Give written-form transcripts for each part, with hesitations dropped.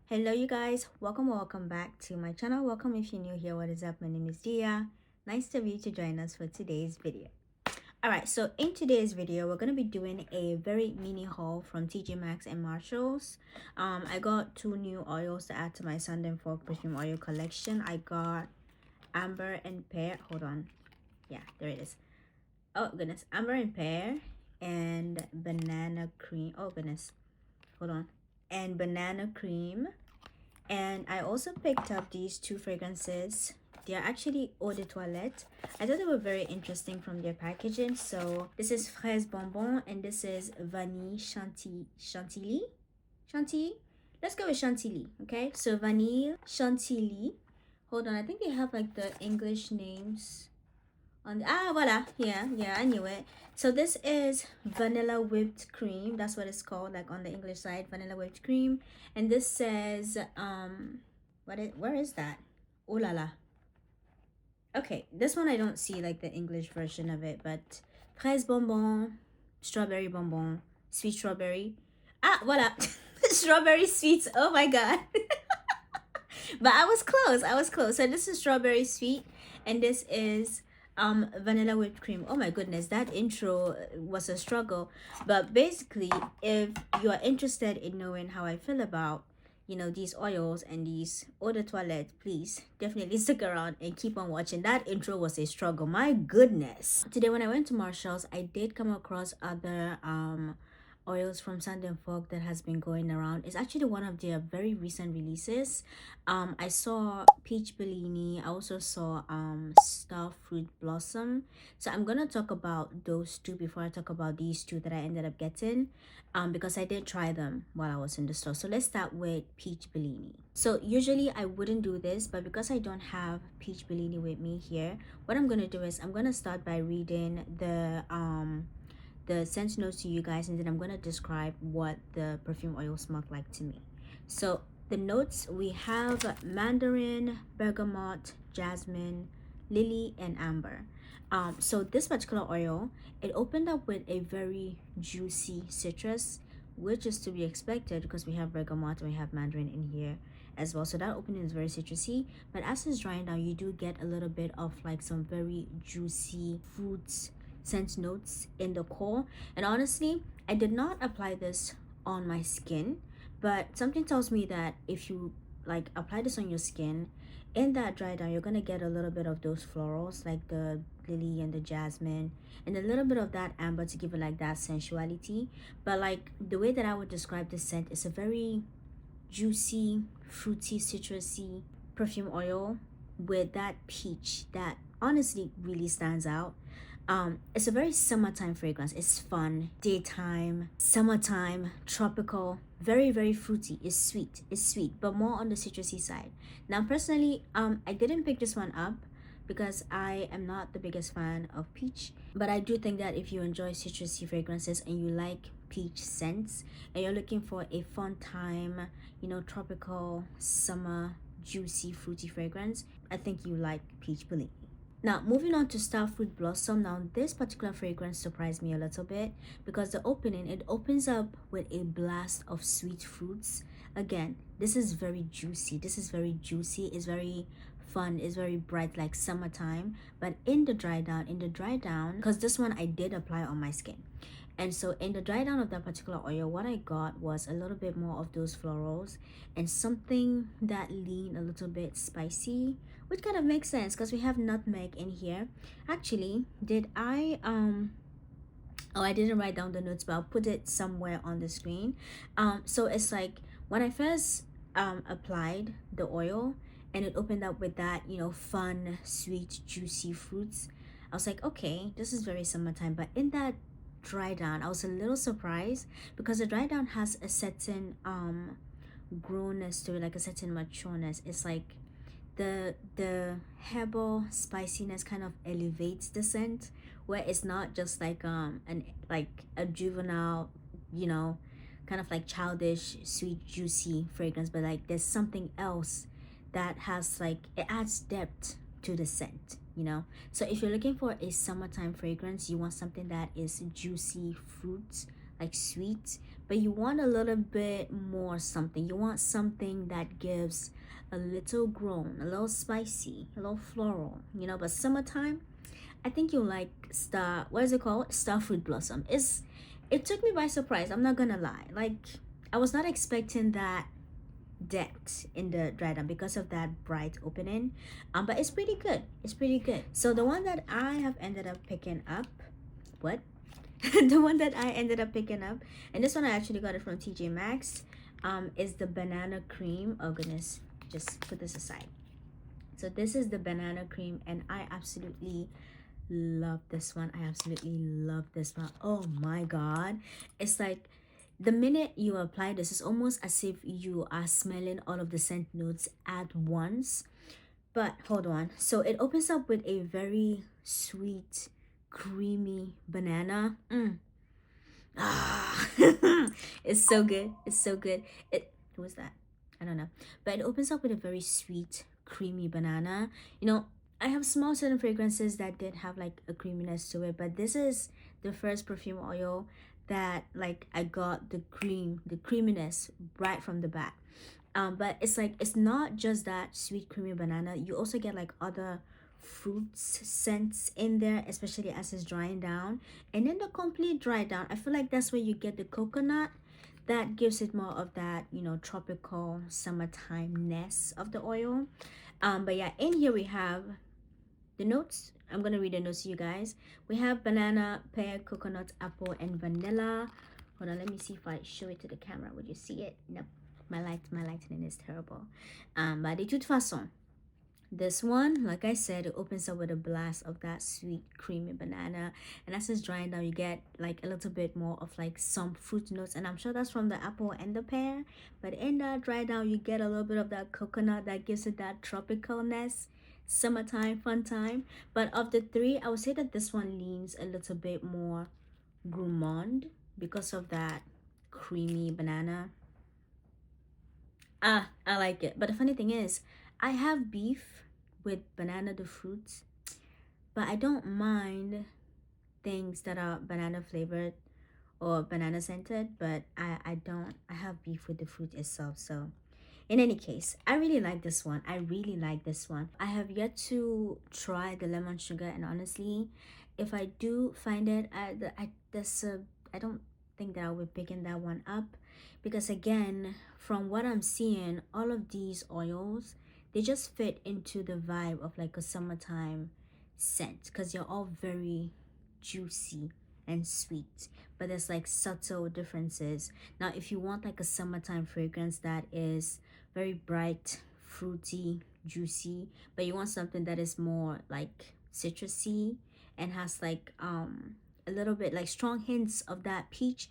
Hello you guys, welcome back to my channel. Welcome if you're new here. What is up? My name is Dia. Nice of you to join us for today's video. Alright, so in today's video we're going to be doing a very mini haul from TJ Maxx and Marshalls. I got two new oils to add to my Sand and Fork perfume oil collection. I got Amber and Pear. Hold on, yeah, there it is. Oh goodness, Amber and Pear and banana cream. Oh goodness, hold on, and banana cream. And I also picked up these two fragrances. They are actually eau de toilette. I thought they were very interesting from their packaging. So this is Fraise Bonbon and this is Vanille Chantilly. Chantilly? Let's go with Chantilly, okay? So Vanille Chantilly. Hold on, I think they have like the English names on voila, yeah, I knew it. So this is vanilla whipped cream. That's what it's called, like on the English side, vanilla whipped cream. And this says where is that? Oh la la. Okay, this one I don't see like the English version of it, but Fraise Bonbon, strawberry bonbon, sweet strawberry. Voila. Strawberry sweets. Oh my god. But I was close. So this is strawberry sweet and this is vanilla whipped cream. Oh my goodness, that intro was a struggle. But basically, if you are interested in knowing how I feel about these oils and these eau de toilette, please definitely stick around and keep on watching. That intro was a struggle, my goodness. Today when I went to Marshalls, I did come across other oils from Sand and Fork that has been going around. It's actually one of their very recent releases. I saw Peach Bellini. I also saw Starfruit Blossom. So I'm gonna talk about those two before I talk about these two that I ended up getting, because I did try them while I was in the store. So let's start with Peach Bellini. So usually I wouldn't do this, but because I don't have Peach Bellini with me here, what I'm gonna do is I'm gonna start by reading the scent notes to you guys, and then I'm gonna describe what the perfume oil smelled like to me. So the notes, we have mandarin, bergamot, jasmine, lily, and amber. So this particular oil, it opened up with a very juicy citrus, which is to be expected because we have bergamot and we have mandarin in here as well. So that opening is very citrusy, but as it's drying down, you do get a little bit of like some very juicy fruits scent notes in the core. And honestly, I did not apply this on my skin, but something tells me that if you like apply this on your skin, in that dry down, you're gonna get a little bit of those florals like the lily and the jasmine, and a little bit of that amber to give it like that sensuality. But like the way that I would describe this scent is a very juicy, fruity, citrusy perfume oil with that peach that honestly really stands out. It's a very summertime fragrance. It's fun, daytime, summertime, tropical, very fruity. It's sweet, but more on the citrusy side. Now personally, I didn't pick this one up because I am not the biggest fan of peach, but I do think that if you enjoy citrusy fragrances and you like peach scents and you're looking for a fun time, tropical summer juicy fruity fragrance, I think you like Peach Bellini. Now, moving on to Starfruit Blossom. Now, this particular fragrance surprised me a little bit because the opening, it opens up with a blast of sweet fruits. Again, this is very juicy. It's very fun. It's very bright, like summertime. But in the dry down, because this one I did apply on my skin. And so in the dry down of that particular oil, what I got was a little bit more of those florals and something that leaned a little bit spicy, which kind of makes sense because we have nutmeg in here. Actually, did I oh, I didn't write down the notes, but I'll put it somewhere on the screen. So it's like when I first applied the oil and it opened up with that, fun, sweet, juicy fruits, I was like, okay, this is very summertime. But in that dry down, I was a little surprised because the dry down has a certain grownness to it, like a certain matureness. It's like the herbal spiciness kind of elevates the scent, where it's not just like a juvenile, kind of like childish sweet juicy fragrance, but like there's something else that has like, it adds depth to the scent. So if you're looking for a summertime fragrance, you want something that is juicy fruits, like sweet, but you want a little bit more something. You want something that gives a little grown, a little spicy, a little floral, you know. But summertime, I think you'll like what is it called? Starfruit Blossom. It took me by surprise. I'm not gonna lie. Like, I was not expecting that depth in the dry down because of that bright opening. But it's pretty good. It's pretty good. So the one that I have ended up picking up, what? The one that I ended up picking up, and this one I actually got it from TJ Maxx, is the banana cream. Oh goodness, just put this aside. So this is the banana cream, and I absolutely love this one. I absolutely love this one. Oh my god, it's like the minute you apply this, it's almost as if you are smelling all of the scent notes at once. But hold on, so it opens up with a very sweet, creamy banana. Ah, it's so good. It's so good. Who was that? I don't know. But it opens up with a very sweet, creamy banana. You know, I have small certain fragrances that did have like a creaminess to it, but this is the first perfume oil that like I got the creaminess right from the bat. But it's like it's not just that sweet creamy banana. You also get like other fruits scents in there, especially as it's drying down. And then the complete dry down, I feel like that's where you get the coconut that gives it more of that, you know, tropical summertime-ness of the oil. But yeah, in here we have the notes. I'm gonna read the notes to you guys. We have banana, pear, coconut, apple, and vanilla. Hold on, let me see if I show it to the camera. Would you see it? Nope. My lighting is terrible. But de toute façon, this one, like I said, it opens up with a blast of that sweet creamy banana, and as it's drying down, you get like a little bit more of like some fruit notes, and I'm sure that's from the apple and the pear. But in that dry down, you get a little bit of that coconut that gives it that tropicalness, summertime fun time. But of the three, I would say that this one leans a little bit more gourmand because of that creamy banana. I like it. But the funny thing is, I have beef with banana the fruits, but I don't mind things that are banana flavored or banana scented, but I have beef with the fruit itself. So in any case, I really like this one. I really like this one. I have yet to try the lemon sugar, and honestly, if I do find it, I don't think that I will be picking that one up, because again, from what I'm seeing, all of these oils, they just fit into the vibe of like a summertime scent, because you're all very juicy and sweet, but there's like subtle differences. Now if you want like a summertime fragrance that is very bright, fruity, juicy, but you want something that is more like citrusy and has like a little bit like strong hints of that peach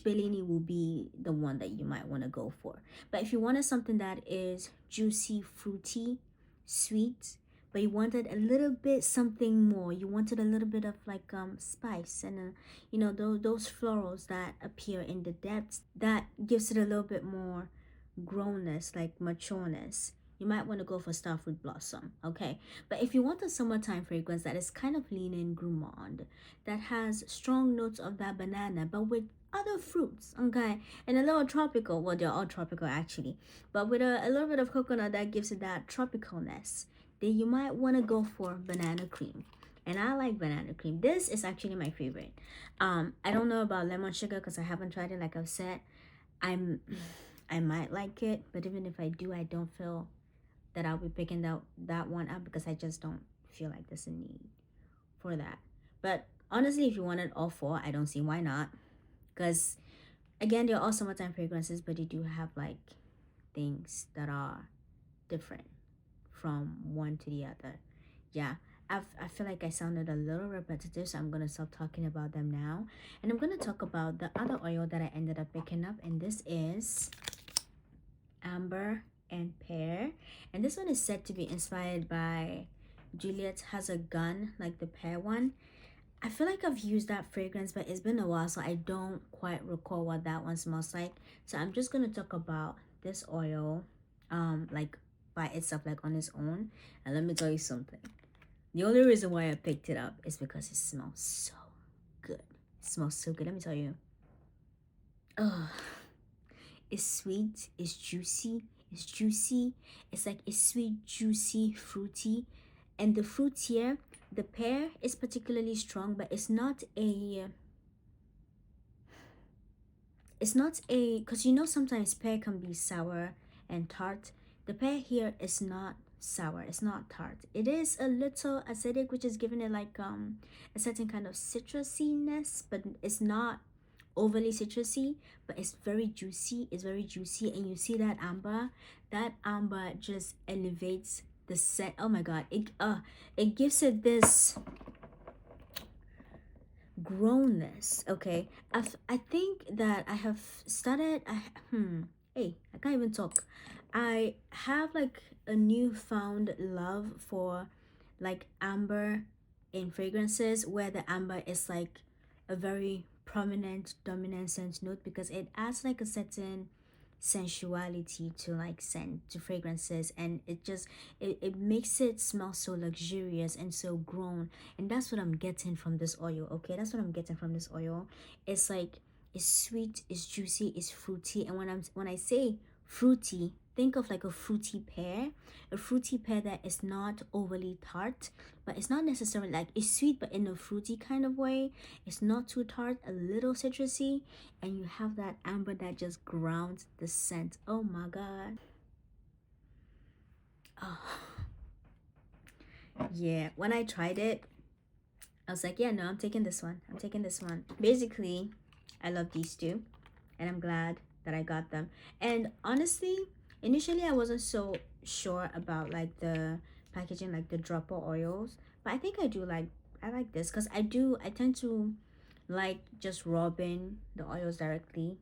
Bellini will be the one that you might want to go for. But if you wanted something that is juicy, fruity, sweet, but you wanted a little bit something more, you wanted a little bit of like spice and you know, those florals that appear in the depths, that gives it a little bit more grownness, like matureness, you might want to go for Starfruit Blossom, okay? But if you want a summertime fragrance that is kind of leaning gourmand, that has strong notes of that banana, but with other fruits, okay, and a little tropical, well, they're all tropical actually, but with a little bit of coconut that gives it that tropicalness, then you might want to go for banana cream. And I like banana cream. This is actually my favorite. I don't know about lemon sugar because I haven't tried it. Like I've said, I might like it, but even if I do, I don't feel that I'll be picking that one up, because I just don't feel like there's a need for that. But honestly, if you wanted all four, I don't see why not, because again, they're all summertime fragrances, but they do have like things that are different from one to the other. Yeah, I feel like I sounded a little repetitive, so I'm gonna stop talking about them now, and I'm gonna talk about the other oil that I ended up picking up, and this is Amber and Pear, and this one is said to be inspired by Juliet Has a Gun, like the Pear one. I feel like I've used that fragrance, but it's been a while, so I don't quite recall what that one smells like. So I'm just gonna talk about this oil like by itself, like on its own. And let me tell you something, the only reason why I picked it up is because it smells so good. It smells so good. Let me tell you, It's sweet, it's juicy, it's like it's sweet, juicy, fruity. And the fruit here, the pear is particularly strong, but it's not a, because you know sometimes pear can be sour and tart. The pear here is not sour, it's not tart. It is a little acidic, which is giving it like a certain kind of citrusiness, but it's not overly citrusy, but it's very juicy. It's very juicy, and you see that amber, just elevates the scent. Oh my god, it gives it this grownness. Okay, I think that I have started, hey, I can't even talk. I have like a newfound love for like amber in fragrances, where the amber is like a very prominent dominant scent note, because it adds like a certain sensuality to like scent to fragrances, and it makes it smell so luxurious and so grown. And that's what I'm getting from this oil. Okay, that's what I'm getting from this oil. It's like it's sweet, it's juicy, it's fruity. And when I say fruity, think of like a fruity pear, that is not overly tart, but it's not necessarily like it's sweet, but in a fruity kind of way. It's not too tart, a little citrusy, and you have that amber that just grounds the scent. Oh my god. Oh yeah, when I tried it, I was like, yeah, no, I'm taking this one. I'm taking this one. Basically, I love these two, and I'm glad that I got them. And honestly, initially I wasn't so sure about like the packaging, like the dropper oils, but I think I like this, because I tend to like just rubbing the oils directly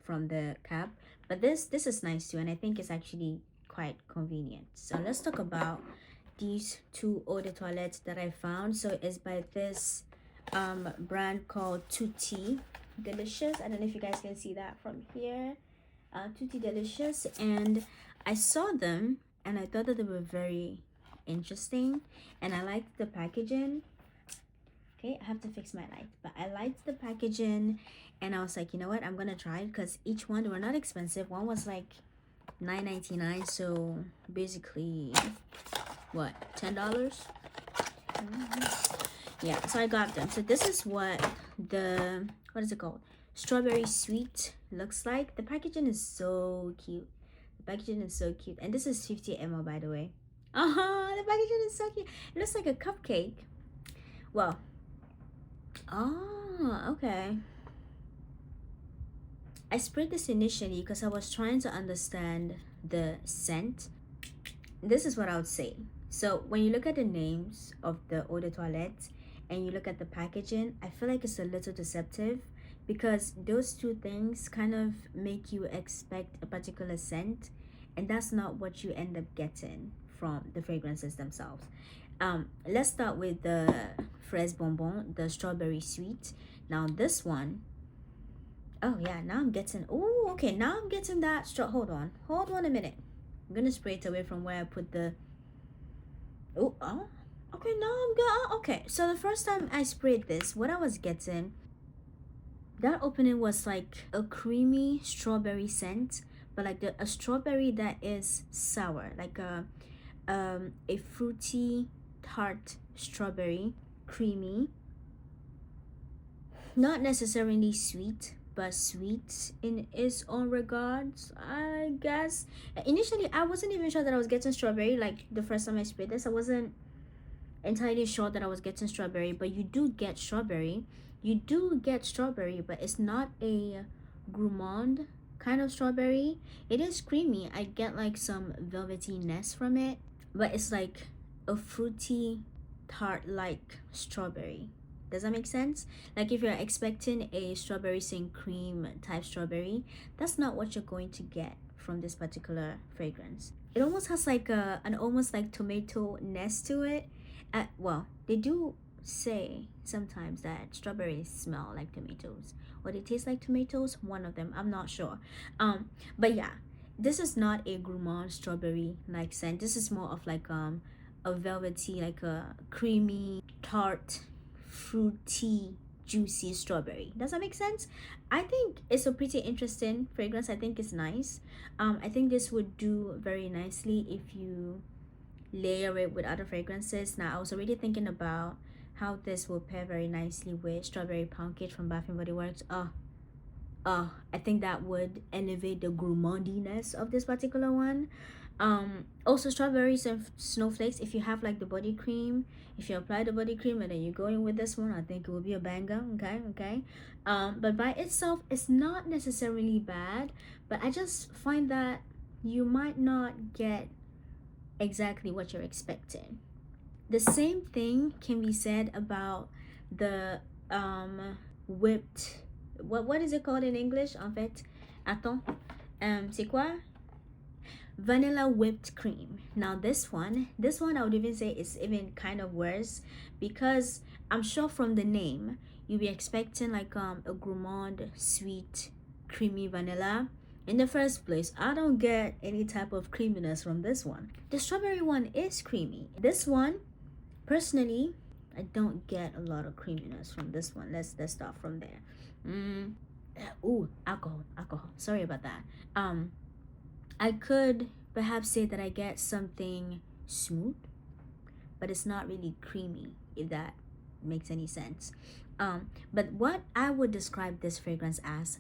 from the cap. But this is nice too, and I think it's actually quite convenient. So let's talk about these two eau de toilettes that I found. So it's by this brand called Tutti Delicious. I don't know if you guys can see that from here. Tutti Delicious. And I saw them and I thought that they were very interesting, and I liked the packaging. Okay, I have to fix my light, but I liked the packaging, and I was like, you know what, I'm gonna try it, because each one, they were not expensive. One was like $9.99, so basically what, $10? Yeah, so I got them. So this is what what is it called, strawberry sweet looks like. The packaging is so cute. And this is 50 ml, by the way. The packaging is so cute. It looks like a cupcake. Well, okay. I sprayed this initially because I was trying to understand the scent. This is what I would say. So when you look at the names of the eau de toilette and you look at the packaging, I feel like it's a little deceptive, because those two things kind of make you expect a particular scent, and that's not what you end up getting from the fragrances themselves. Let's start with the Fraise Bonbon, the strawberry sweet. Now this one, oh yeah, now I'm getting, oh okay, now I'm getting that hold on a minute. I'm gonna spray it away from where I put the, okay, now I'm good. Okay, so the first time I sprayed this, what I was getting, that opening was like a creamy strawberry scent, but like a strawberry that is sour, like a fruity tart strawberry, creamy, not necessarily sweet, but sweet in its own regards, I guess. Initially I wasn't even sure that I was getting strawberry. Like the first time I sprayed this, I wasn't entirely sure that I was getting strawberry, but you do get strawberry. But it's not a gourmand kind of strawberry. It is creamy. I get like some velvetyness from it, but it's like a fruity tart like strawberry. Does that make sense? Like if you're expecting a strawberry sing cream type strawberry, that's not what you're going to get from this particular fragrance. It almost has like an almost like tomato nest to it. Well, they do say sometimes that strawberries smell like tomatoes, or they taste like tomatoes, one of them, I'm not sure. But yeah, this is not a gourmand strawberry like scent. This is more of like a velvety, like a creamy tart fruity juicy strawberry. Does that make sense? I think it's a pretty interesting fragrance. I think it's nice. I think this would do very nicely if you layer it with other fragrances. Now I was already thinking about how this will pair very nicely with strawberry pound cake from Bath and Body Works. I think that would elevate the gourmandiness of this particular one. Also strawberries and snowflakes. If you have like the body cream, if you apply the body cream and then you go in with this one, I think it will be a banger. Okay. But by itself, it's not necessarily bad, but I just find that you might not get exactly what you're expecting. The same thing can be said about the whipped, what is it called in English en fait? Attends, c'est quoi? Vanilla whipped cream. Now this one I would even say is even kind of worse, because I'm sure from the name you'll be expecting like a gourmand sweet creamy vanilla. In the first place, I don't get any type of creaminess from this one. The strawberry one is creamy. This one, personally, I don't get a lot of creaminess from this one. Let's start from there. Ooh, alcohol. Sorry about that. I could perhaps say that I get something smooth, but it's not really creamy, if that makes any sense. But what I would describe this fragrance as,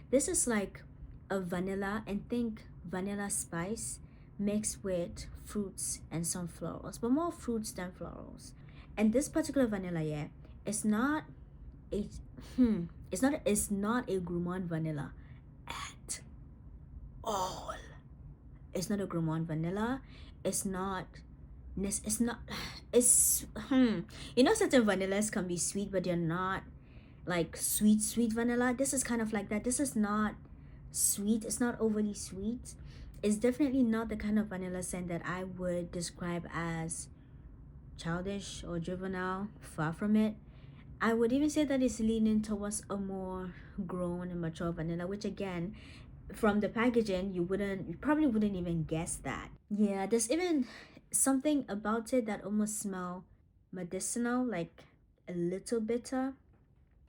this is like a vanilla, and think vanilla spice mixed with fruits and some florals, but more fruits than florals. And this particular vanilla, yeah, it's not a it's not a gourmand vanilla at all. It's not a gourmand vanilla. It's not it's you know, certain vanillas can be sweet, but they're not like sweet vanilla. This is kind of like that. This is not sweet. It's not overly sweet. It's definitely not the kind of vanilla scent that I would describe as childish or juvenile. Far from it. I would even say that it's leaning towards a more grown and mature vanilla, which again, from the packaging, you probably wouldn't even guess that. Yeah, there's even something about it that almost smell medicinal, like a little bitter.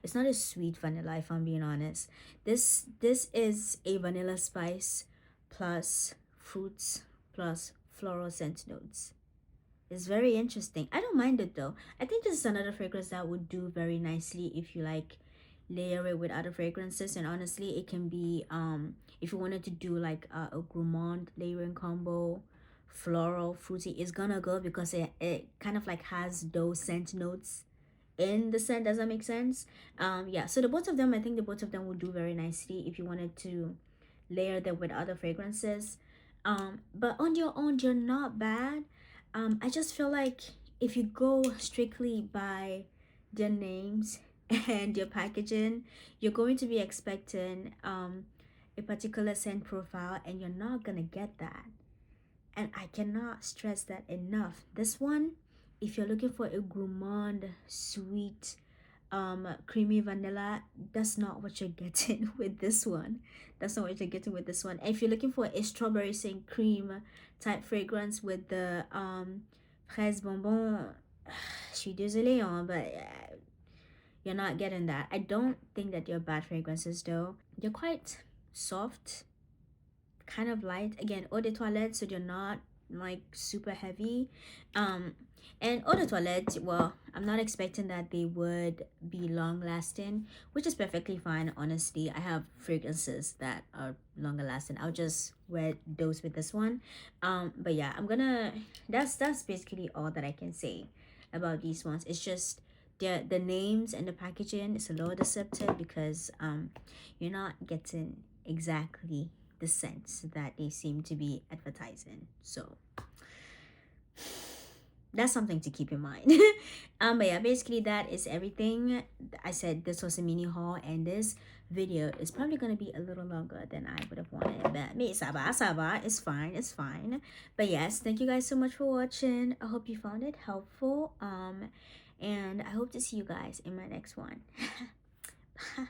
It's not a sweet vanilla, if I'm being honest. This is a vanilla spice plus fruits plus floral scent notes. It's very interesting. I don't mind it though. I think this is another fragrance that would do very nicely if you like layer it with other fragrances. And honestly, it can be if you wanted to do like a gourmand layering combo, floral, fruity, it's gonna go, because it kind of like has those scent notes in the scent. Does that make sense? Yeah, so the both of them, I think the both of them would do very nicely if you wanted to layer them with other fragrances. But on your own, they're not bad. I just feel like if you go strictly by their names and your packaging, you're going to be expecting a particular scent profile, and you're not gonna get that. And I cannot stress that enough. This one, if you're looking for a gourmand sweet creamy vanilla, that's not what you're getting with this one. That's not what you're getting with this one. And if you're looking for a strawberry scent cream type fragrance with the Fraise Bonbon, je suis désolée, but you're not getting that. I don't think that they're bad fragrances though. They're quite soft, kind of light. Again, eau de toilette, so they're not like super heavy. And eau de toilette, well, I'm not expecting that they would be long lasting, which is perfectly fine. Honestly, I have fragrances that are longer lasting. I'll just wear those with this one. But yeah, that's basically all that I can say about these ones. It's just the names and the packaging is a little deceptive, because you're not getting exactly the scents that they seem to be advertising. So that's something to keep in mind. But yeah, basically that is everything. I said this was a mini haul, and this video is probably going to be a little longer than I would have wanted, but me saba, it's fine. But yes, thank you guys so much for watching. I hope you found it helpful, and I hope to see you guys in my next one. Bye.